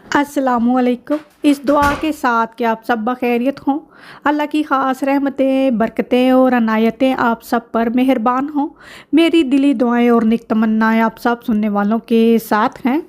अस्सलामुअलैकुम। इस दुआ के साथ कि आप सब बखैरियत हों। अल्लाह की ख़ास रहमतें, बरकतें और अनायतें आप सब पर मेहरबान हों। मेरी दिली दुआएं और नेक तमन्नाएं आप सब सुनने वालों के साथ हैं।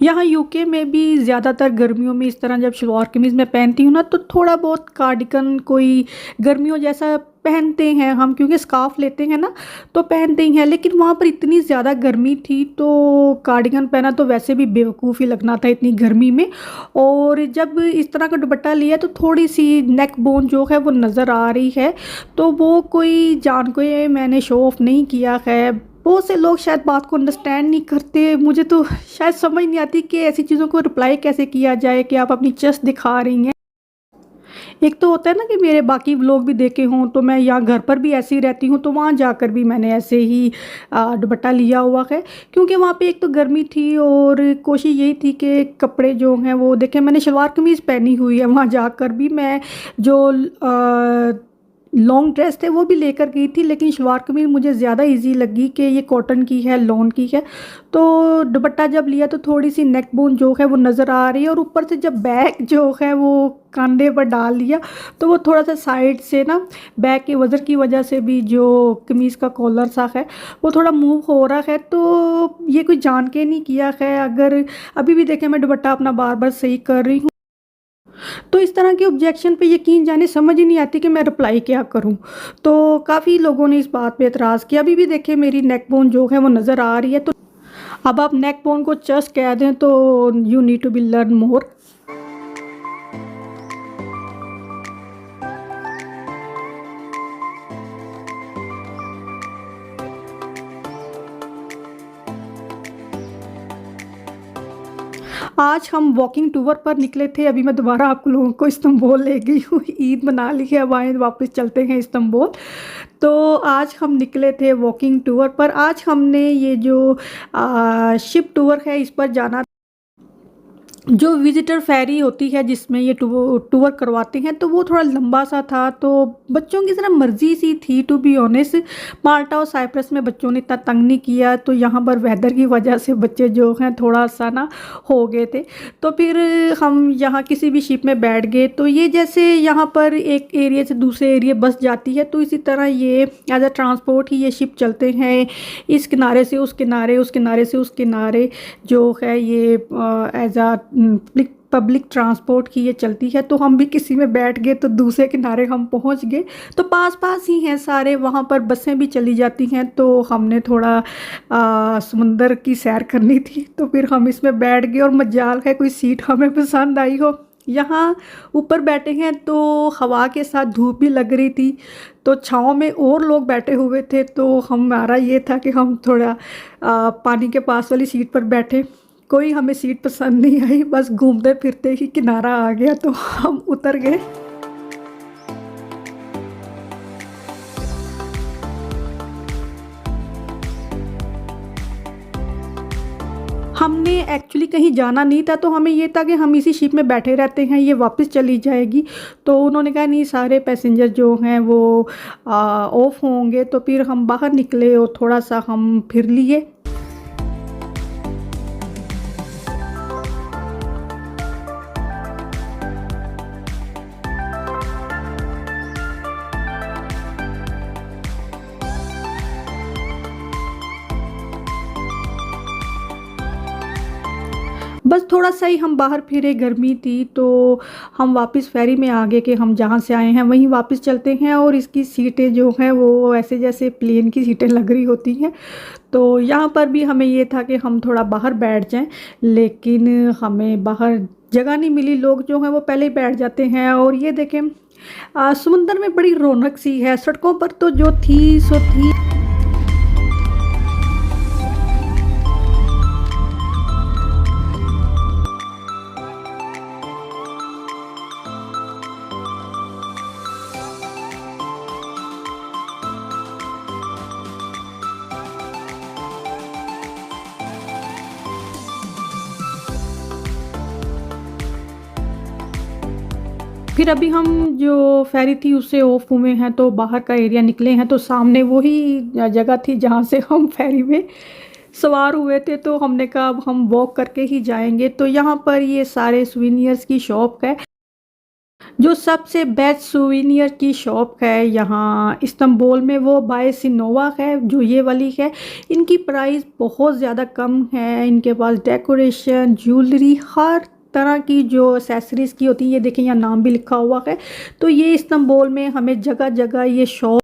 यहाँ यूके में भी ज़्यादातर गर्मियों में इस तरह जब शलवार कमीज़ मैं पहनती हूँ ना, तो थोड़ा बहुत कार्डिगन कोई गर्मियों जैसा पहनते हैं हम, क्योंकि स्कार्फ लेते हैं ना तो पहनते ही हैं। लेकिन वहाँ पर इतनी ज़्यादा गर्मी थी तो कार्डिगन पहना तो वैसे भी बेवकूफ़ी लगना था इतनी गर्मी में। और जब इस तरह का दुपट्टा लिया तो थोड़ी सी नेक बोन जो है वो नज़र आ रही है। तो वो कोई जान को ये मैंने शो ऑफ़ नहीं किया है। बहुत से लोग शायद बात को अंडरस्टैंड नहीं करते। मुझे तो शायद समझ नहीं आती कि ऐसी चीज़ों को रिप्लाई कैसे किया जाए कि आप अपनी चेस्ट दिखा रही हैं। एक तो होता है ना कि मेरे बाकी व्लॉग भी देखे हों, तो मैं यहाँ घर पर भी ऐसे ही रहती हूँ, तो वहाँ जाकर भी मैंने ऐसे ही दुपट्टा लिया हुआ है, क्योंकि वहाँ पे एक तो गर्मी थी और कोशिश यही थी कि कपड़े जो हैं वो देखें। मैंने शलवार कमीज़ पहनी हुई है, वहाँ जाकर भी मैं जो लॉन्ग ड्रेस थे वो भी लेकर गई थी, लेकिन शलवार कमीज़ मुझे ज़्यादा इजी लगी कि ये कॉटन की है, लॉन की है। तो दुपट्टा जब लिया तो थोड़ी सी नेक बोन जो है वो नज़र आ रही है, और ऊपर से जब बैक जो है वो कंधे पर डाल लिया तो वो थोड़ा सा साइड से ना बैक के वज़न की वजह से भी जो कमीज़ का कॉलर सा है वो थोड़ा मूव हो रहा है। तो ये कोई जान के नहीं किया है। अगर अभी भी देखें मैं दुपट्टा अपना बार बार सही कर रही हूँ, तो इस तरह के ऑब्जेक्शन पे यकीन जाने समझ ही नहीं आती कि मैं रिप्लाई क्या करूं। तो काफ़ी लोगों ने इस बात पे एतराज़ किया। अभी भी देखिए मेरी नेक बोन जो है वो नज़र आ रही है। तो अब आप नेक बोन को चेस्ट कह दें तो you need to be learn more. आज हम वॉकिंग टूर पर निकले थे। अभी मैं दोबारा आप लोगों को इस्तांबुल ले गई हूँ। ईद मना ली है, अब आए वापस चलते हैं इस्तांबुल। तो आज हम निकले थे वॉकिंग टूर पर। आज हमने ये जो शिप टूर है इस पर जाना। जो विजिटर फेरी होती है जिसमें ये टूर करवाते हैं, तो वो थोड़ा लंबा सा था, तो बच्चों की ज़रा मर्ज़ी सी थी टू बी ऑनेस्ट। माल्टा और साइप्रस में बच्चों ने इतना तंग नहीं किया, तो यहाँ पर वेदर की वजह से बच्चे जो हैं थोड़ा सा ना हो गए थे। तो फिर हम यहाँ किसी भी शिप में बैठ गए। तो ये जैसे यहाँ पर एक एरिया से दूसरे एरिया बस जाती है, तो इसी तरह ये एज अ ट्रांसपोर्ट ही ये शिप चलते हैं, इस किनारे से उस किनारे, उस किनारे से उस किनारे जो है ये एज अ पब्लिक ट्रांसपोर्ट की ये चलती है। तो हम भी किसी में बैठ गए तो दूसरे किनारे हम पहुंच गए। तो पास पास ही हैं सारे, वहाँ पर बसें भी चली जाती हैं। तो हमने थोड़ा समुंदर की सैर करनी थी, तो फिर हम इसमें बैठ गए और मजाल है कोई सीट हमें पसंद आई हो। यहाँ ऊपर बैठे हैं तो हवा के साथ धूप भी लग रही थी, तो छाँव में और लोग बैठे हुए थे। तो हमारा ये था कि हम थोड़ा पानी के पास वाली सीट पर बैठे। कोई हमें सीट पसंद नहीं आई, बस घूमते फिरते ही किनारा आ गया तो हम उतर गए। हमने एक्चुअली कहीं जाना नहीं था, तो हमें ये था कि हम इसी शिप में बैठे रहते हैं, ये वापस चली जाएगी। तो उन्होंने कहा नहीं, सारे पैसेंजर जो हैं वो ऑफ होंगे। तो फिर हम बाहर निकले और थोड़ा सा हम फिर लिए। बस थोड़ा सा ही हम बाहर फिरे, गर्मी थी, तो हम वापस फेरी में आ गए कि हम जहाँ से आए हैं वहीं वापस चलते हैं। और इसकी सीटें जो हैं वो ऐसे जैसे प्लेन की सीटें लग रही होती हैं। तो यहाँ पर भी हमें ये था कि हम थोड़ा बाहर बैठ जाएं, लेकिन हमें बाहर जगह नहीं मिली। लोग जो हैं वो पहले ही बैठ जाते हैं। और ये देखें समुंदर में बड़ी रौनक सी है। सड़कों पर तो जो थी सो थी। फिर अभी हम जो फेरी थी उससे ऑफ हुए हैं, तो बाहर का एरिया निकले हैं, तो सामने वही जगह थी जहाँ से हम फेरी में सवार हुए थे, तो हमने कहा अब हम वॉक करके ही जाएंगे। तो यहाँ पर ये सारे सुवेनियर्स की शॉप है। जो सबसे बेस्ट सुवेनियर की शॉप है यहाँ इस्तांबुल में, वो बाय सिनोवा है, जो ये वाली है। इनकी प्राइस बहुत ज़्यादा कम है। इनके पास डेकोरेशन, ज्वेलरी, हर तरह की जो एसेसरीज़ की होती है, ये देखें यहाँ नाम भी लिखा हुआ है। तो ये इस्तांबुल में हमें जगह जगह ये शॉप,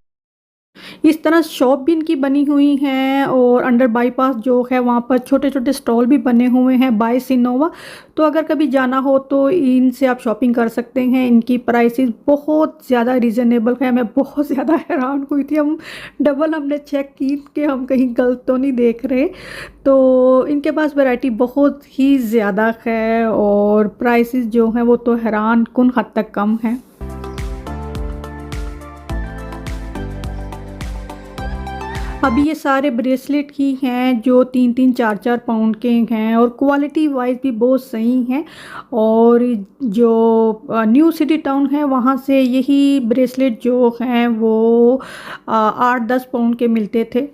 इस तरह शॉप भी इनकी बनी हुई हैं, और अंडर बाईपास जो है वहाँ पर छोटे छोटे स्टॉल भी बने हुए हैं बाय सिनोवा। तो अगर कभी जाना हो तो इनसे आप शॉपिंग कर सकते हैं। इनकी प्राइसेस बहुत ज़्यादा रीज़नेबल है। मैं बहुत ज़्यादा हैरान हुई थी। हमने चेक की कि हम कहीं गलत तो नहीं देख रहे। तो इनके पास वैरायटी बहुत ही ज़्यादा है, और प्राइसेस जो हैं वो तो हैरान कुन हद तक कम हैं। अभी ये सारे ब्रेसलेट ही हैं जो 3-3, 4-4 पाउंड के हैं, और क्वालिटी वाइज भी बहुत सही हैं। और जो न्यू सिटी टाउन है वहाँ से यही ब्रेसलेट जो हैं वो 8-10 पाउंड के मिलते थे।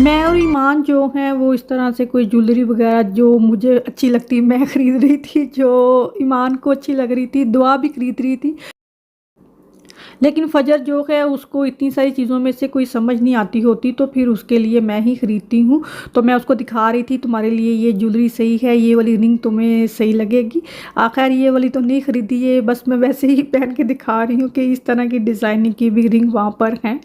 मैं और ईमान जो हैं वो इस तरह से कोई ज्वेलरी वगैरह जो मुझे अच्छी लगती मैं ख़रीद रही थी, जो ईमान को अच्छी लग रही थी दुआ भी ख़रीद रही थी। लेकिन फ़जर जो है उसको इतनी सारी चीज़ों में से कोई समझ नहीं आती होती, तो फिर उसके लिए मैं ही ख़रीदती हूँ। तो मैं उसको दिखा रही थी तुम्हारे लिए ये ज्वेलरी सही है, ये वाली रिंग तुम्हें सही लगेगी। आखिर ये वाली तो नहीं ख़रीदी, ये बस मैं वैसे ही पहन के दिखा रही हूँ कि इस तरह की डिज़ाइनिंग की भी रिंग वहाँ पर हैं।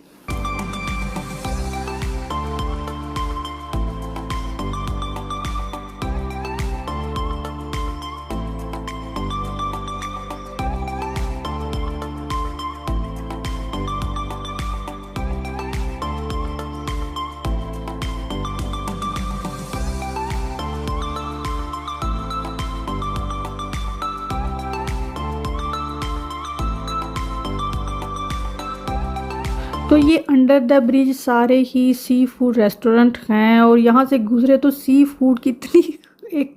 तो ये अंडर द ब्रिज सारे ही सी फूड रेस्टोरेंट हैं, और यहाँ से गुजरे तो सी फूड की इतनी एक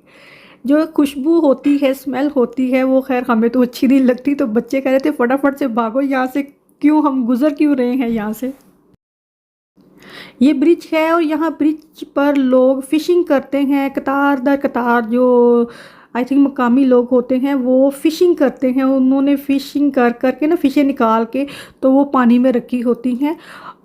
जो खुशबू होती है, स्मेल होती है, वो खैर हमें तो अच्छी नहीं लगती। तो बच्चे कह रहे थे फटाफट से भागो यहाँ से, क्यों हम गुजर क्यों रहे हैं यहाँ से। ये ब्रिज है, और यहाँ ब्रिज पर लोग फ़िशिंग करते हैं कतार दर कतार। जो आई थिंक मकामी लोग होते हैं वो फ़िशिंग करते हैं। उन्होंने फ़िशिंग कर करके ना फ़िशें निकाल के तो वो पानी में रखी होती हैं।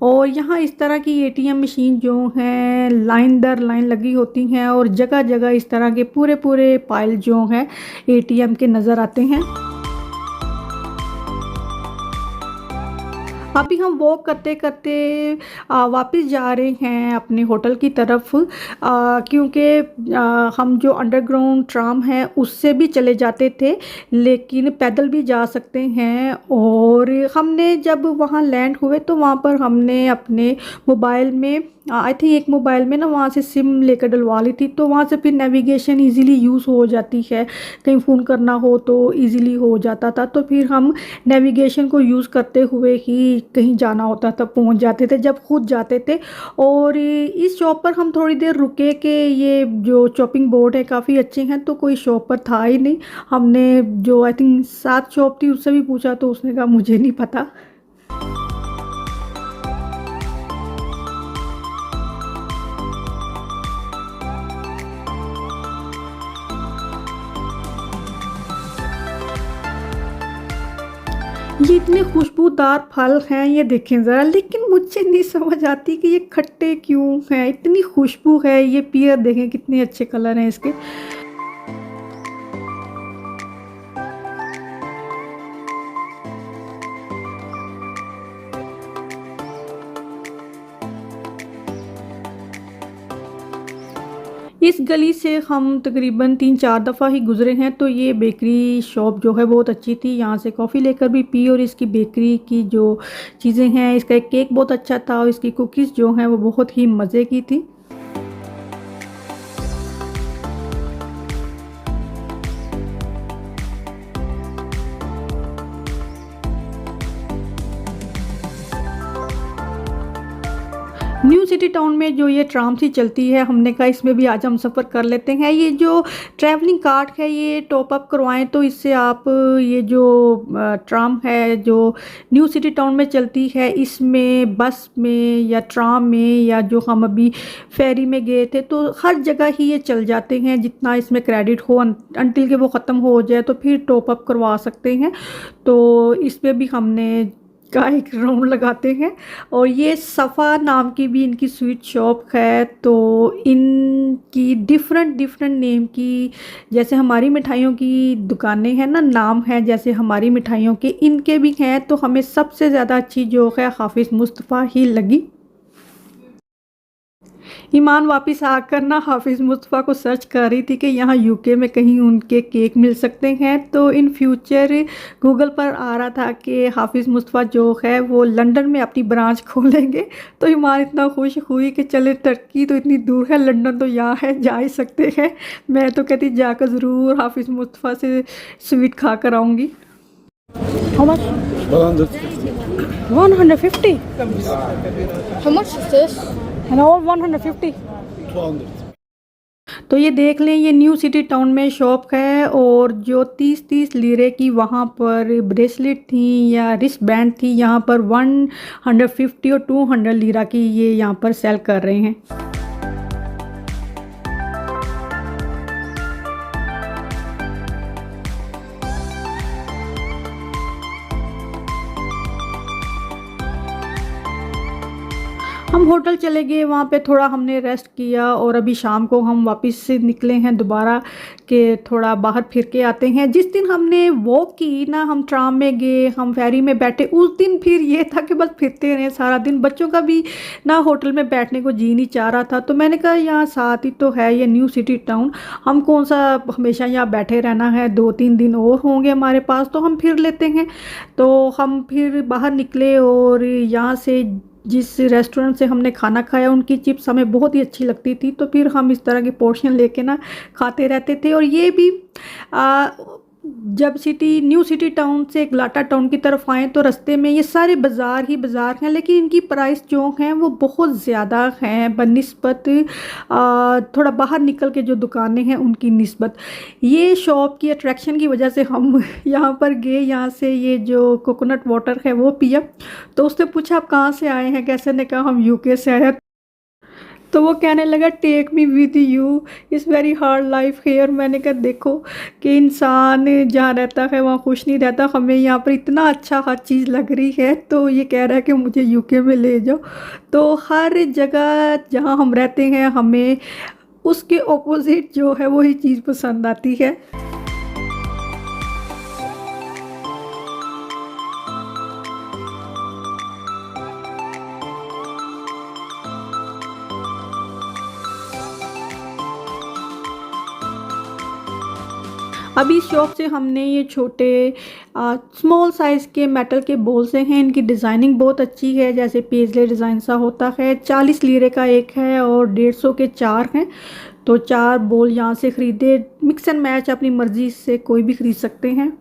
और यहाँ इस तरह की एटीएम मशीन जो हैं लाइन दर लाइन लगी होती हैं, और जगह जगह इस तरह के पूरे पूरे पाइल जो हैं एटीएम के नज़र आते हैं। अभी हम वॉक करते करते वापस जा रहे हैं अपने होटल की तरफ, क्योंकि हम जो अंडरग्राउंड ट्राम है उससे भी चले जाते थे, लेकिन पैदल भी जा सकते हैं। और हमने जब वहाँ लैंड हुए तो वहाँ पर हमने अपने मोबाइल में आई थिंक एक मोबाइल में ना वहाँ से सिम लेकर डलवा ली थी, तो वहाँ से फिर नेविगेशन इजीली यूज़ हो जाती है। कहीं फ़ोन करना हो तो इजीली हो जाता था। तो फिर हम नेविगेशन को यूज़ करते हुए ही कहीं जाना होता था पहुँच जाते थे जब खुद जाते थे। और इस शॉप पर हम थोड़ी देर रुके कि ये जो चॉपिंग बोर्ड है काफ़ी अच्छे हैं, तो कोई शॉप पर था ही नहीं। हमने जो आई थिंक 7 शॉप थी उससे भी पूछा, तो उसने कहा मुझे नहीं पता। ये इतने खुशबूदार फल हैं, ये देखें ज़रा, लेकिन मुझे नहीं समझ आती कि ये खट्टे क्यों हैं। इतनी खुशबू है। ये पियर देखें कितने अच्छे कलर हैं इसके। इस गली से हम तकरीबन 3-4 दफ़ा ही गुज़रे हैं। तो ये बेकरी शॉप जो है बहुत अच्छी थी। यहाँ से कॉफ़ी लेकर भी पी, और इसकी बेकरी की जो चीज़ें हैं, इसका एक केक बहुत अच्छा था, और इसकी कुकीज़ जो हैं वो बहुत ही मज़े की थी। न्यू सिटी सिटी टाउन में जो ये ट्राम सी चलती है, हमने कहा इसमें भी आज हम सफ़र कर लेते हैं। ये जो ट्रैवलिंग कार्ड है ये टॉप अप करवाएं तो इससे आप ये जो ट्राम है जो न्यू सिटी टाउन में चलती है, इसमें बस में या ट्राम में या जो हम अभी फेरी में गए थे, तो हर जगह ही ये चल जाते हैं। जितना इसमें क्रेडिट हो अनटिल के वो ख़त्म हो जाए तो फिर टॉप अप करवा सकते हैं। तो इस पर भी हमने का एक राउंड लगाते हैं। और ये सफ़ा नाम की भी इनकी स्वीट शॉप है। तो इनकी डिफरेंट डिफरेंट नेम की, जैसे हमारी मिठाइयों की दुकानें हैं ना, नाम है जैसे हमारी मिठाइयों के, इनके भी हैं। तो हमें सबसे ज़्यादा अच्छी जो है हाफिज़ मुस्तफ़ा ही लगी। ईमान वापस आकर ना हाफिज़ मुस्तफ़ा को सर्च कर रही थी कि यहाँ यूके में कहीं उनके केक मिल सकते हैं। तो इन फ्यूचर गूगल पर आ रहा था कि हाफिज़ मुस्तफ़ा जो है वो लंदन में अपनी ब्रांच खोलेंगे। तो ईमान इतना खुश हुई कि चले, टर्की तो इतनी दूर है, लंदन तो यहाँ है, जा ही सकते हैं। मैं तो कहती जाकर ज़रूर हाफिज़ मुस्तफ़ा से स्वीट खा कर आऊँगी। How much? 150. How much is this? And all 150. 200. तो ये देख लें, ये न्यू सिटी टाउन में शॉप है और जो 30-30 लीरे की वहाँ पर ब्रेसलेट थी या रिस्ट बैंड थी, यहाँ पर 150 और 200 लीरा की ये यहाँ पर सेल कर रहे हैं। हम होटल चले गए, वहाँ पे थोड़ा हमने रेस्ट किया और अभी शाम को हम वापस से निकले हैं दोबारा कि थोड़ा बाहर फिर के आते हैं। जिस दिन हमने वॉक की ना, हम ट्राम में गए, हम फेरी में बैठे, उस दिन फिर ये था कि बस फिरते रहे सारा दिन। बच्चों का भी ना होटल में बैठने को जी नहीं चाह रहा था। तो मैंने कहा यहाँ साथ ही तो है ये न्यू सिटी टाउन, हम कौन सा हमेशा यहाँ बैठे रहना है, 2-3 दिन और होंगे हमारे पास, तो हम फिर लेते हैं। तो हम फिर बाहर निकले और यहाँ से जिस रेस्टोरेंट से हमने खाना खाया उनकी चिप्स हमें बहुत ही अच्छी लगती थी। तो फिर हम इस तरह के पोर्शन लेके ना खाते रहते थे। और ये भी जब न्यू सिटी टाउन से गलाटा टाउन की तरफ आए तो रास्ते में ये सारे बाज़ार ही बाज़ार हैं, लेकिन इनकी प्राइस जो हैं वो बहुत ज़्यादा हैं बनिस्बत थोड़ा बाहर निकल के जो दुकानें हैं उनकी निस्बत। ये शॉप की अट्रैक्शन की वजह से हम यहाँ पर गए। यहाँ से ये जो कोकोनट वाटर है वो पिया। तो उसने पूछा आप कहाँ से आए हैं, कैसे, ने कहा हम यूके से आए हैं। तो वो कहने लगा take me with you, is very hard life here. मैंने कहा देखो कि इंसान जहाँ रहता है वहाँ खुश नहीं रहता, हमें यहाँ पर इतना अच्छा हर चीज़ लग रही है। तो ये कह रहा है कि मुझे यूके में ले जाओ। तो हर जगह जहाँ हम रहते हैं हमें उसके ऑपोजिट जो है वही चीज़ पसंद आती है। अभी इस शॉप से हमने ये छोटे स्मॉल साइज़ के मेटल के बोल्स हैं। इनकी डिज़ाइनिंग बहुत अच्छी है, जैसे पेजले डिज़ाइन सा होता है। 40 लीरे का एक है और 150 के 4 हैं। तो 4 बोल यहाँ से ख़रीदे, मिक्स एंड मैच अपनी मर्ज़ी से कोई भी ख़रीद सकते हैं।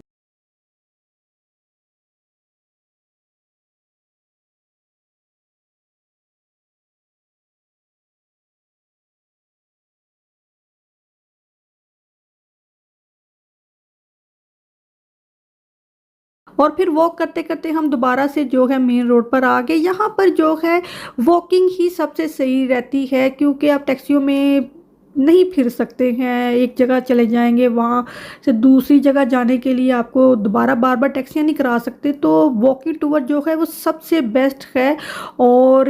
और फिर वॉक करते करते हम दोबारा से जो है मेन रोड पर आ गए। यहाँ पर जो है वॉकिंग ही सबसे सही रहती है, क्योंकि आप टैक्सियों में नहीं फिर सकते हैं। एक जगह चले जाएंगे, वहाँ से दूसरी जगह जाने के लिए आपको दोबारा बार बार टैक्सियाँ नहीं करा सकते। तो वॉकिंग टूर जो है वो सबसे बेस्ट है। और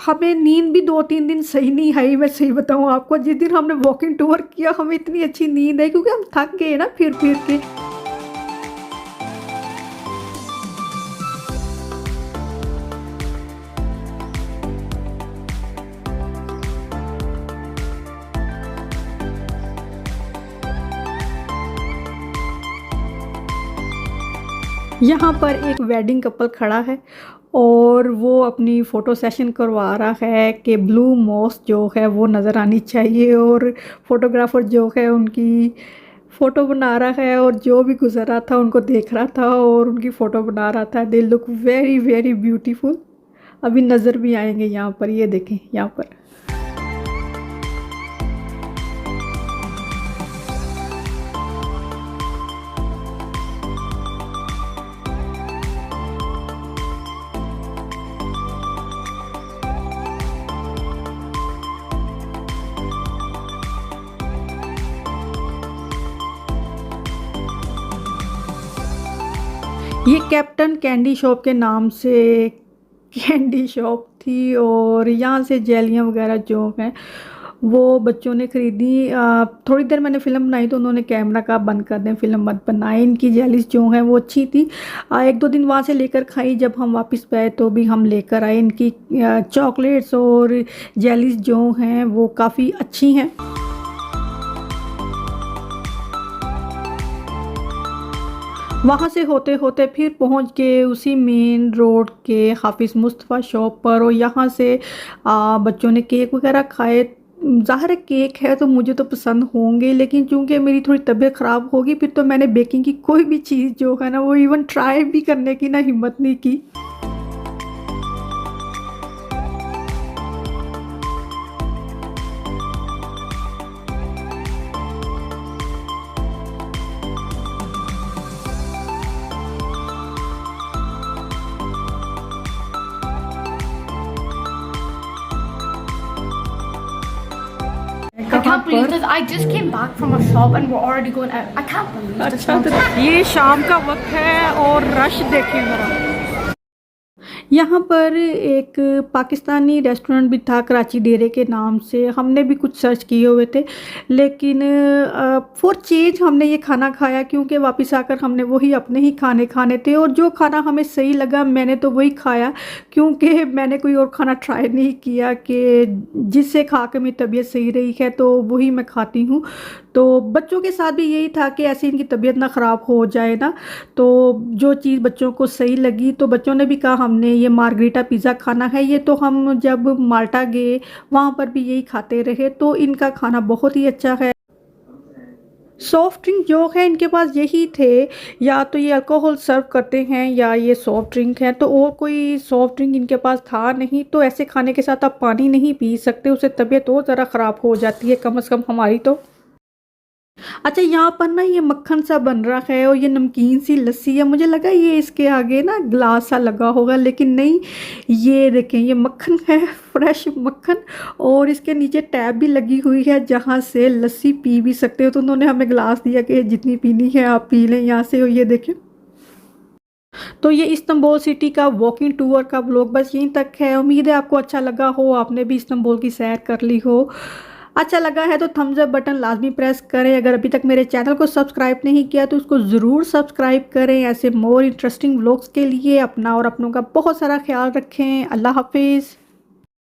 हमें नींद भी 2-3 दिन सही नहीं आई। मैं सही बताऊँ आपको, जिस दिन हमने वॉकिंग टूर किया हमें इतनी अच्छी नींद आई, क्योंकि हम थक गए ना फिर के। यहाँ पर एक वेडिंग कपल खड़ा है और वो अपनी फ़ोटो सेशन करवा रहा है कि ब्लू मॉस जो है वो नज़र आनी चाहिए। और फोटोग्राफ़र जो है उनकी फ़ोटो बना रहा है और जो भी गुज़र रहा था उनको देख रहा था और उनकी फ़ोटो बना रहा था। They look very very beautiful. अभी नज़र भी आएंगे यहाँ पर, ये देखें यहाँ पर। ये कैप्टन कैंडी शॉप के नाम से कैंडी शॉप थी और यहाँ से जेलियाँ वगैरह जो हैं वो बच्चों ने ख़रीदी। थोड़ी देर मैंने फ़िल्म बनाई तो उन्होंने कैमरा का बंद कर दें, फ़िल्म मत बनाए। इनकी जेलीज जो हैं वो अच्छी थी। एक दो दिन वहाँ से लेकर खाई, जब हम वापस पे आए तो भी हम लेकर आए। इनकी चॉकलेट्स और जेलीज जो हैं वो काफ़ी अच्छी हैं। वहाँ से होते होते फिर पहुँच के उसी मेन रोड के हाफिज़ मुस्तफ़ा शॉप पर, और यहाँ से बच्चों ने केक वगैरह खाए। ज़ाहिर है केक है तो मुझे तो पसंद होंगे, लेकिन चूंकि मेरी थोड़ी तबीयत ख़राब होगी फिर तो मैंने बेकिंग की कोई भी चीज़ जो है ना वो इवन ट्राई भी करने की ना हिम्मत नहीं की। I can't believe this. I just came back from a shop and we're already going out. I can't believe this. अच्छा, तो ये शाम का वक्त है और रश देखें ज़रा। यहाँ पर एक पाकिस्तानी रेस्टोरेंट भी था कराची डेरे के नाम से। हमने भी कुछ सर्च किए हुए थे, लेकिन फॉर चेंज हमने ये खाना खाया, क्योंकि वापस आकर हमने वही अपने ही खाने थे और जो खाना हमें सही लगा मैंने तो वही खाया, क्योंकि मैंने कोई और खाना ट्राई नहीं किया कि जिससे खा के मेरी तबीयत सही रही है तो वही मैं खाती हूँ। तो बच्चों के साथ भी यही था कि ऐसे इनकी तबीयत ना ख़राब हो जाए ना, तो जो चीज़ बच्चों को सही लगी तो बच्चों ने भी कहा हमने ये मार्गरीटा पिज़्ज़ा खाना है। ये तो हम जब माल्टा गए वहाँ पर भी यही खाते रहे, तो इनका खाना बहुत ही अच्छा है। सॉफ्ट ड्रिंक जो है इनके पास यही थे, या तो ये अल्कोहल सर्व करते हैं या ये सॉफ्ट ड्रिंक है, तो और कोई सॉफ्ट ड्रिंक इनके पास था नहीं। तो ऐसे खाने के साथ आप पानी नहीं पी सकते, उससे तबीयत और ज़रा ख़राब हो जाती है, कम से कम हमारी तो। अच्छा, यहाँ पर ना ये मक्खन सा बन रहा है और ये नमकीन सी लस्सी है। मुझे लगा ये इसके आगे ना ग्लास सा लगा होगा, लेकिन नहीं, ये देखें ये मक्खन है, फ्रेश मक्खन, और इसके नीचे टैब भी लगी हुई है जहाँ से लस्सी पी भी सकते हो। तो उन्होंने हमें ग्लास दिया कि जितनी पीनी है आप पी लें यहाँ से। और ये देखें, तो ये इस्तांबुल सिटी का वॉकिंग टूर का व्लॉग बस यहीं तक है। उम्मीद है आपको अच्छा लगा हो, आपने भी इस्तांबुल की सैर कर ली हो। अच्छा लगा है तो थम्स अप बटन लाजमी प्रेस करें। अगर अभी तक मेरे चैनल को सब्सक्राइब नहीं किया तो उसको ज़रूर सब्सक्राइब करें। ऐसे मोर इंटरेस्टिंग व्लॉग्स के लिए अपना और अपनों का बहुत सारा ख्याल रखें। अल्लाह हाफिज़।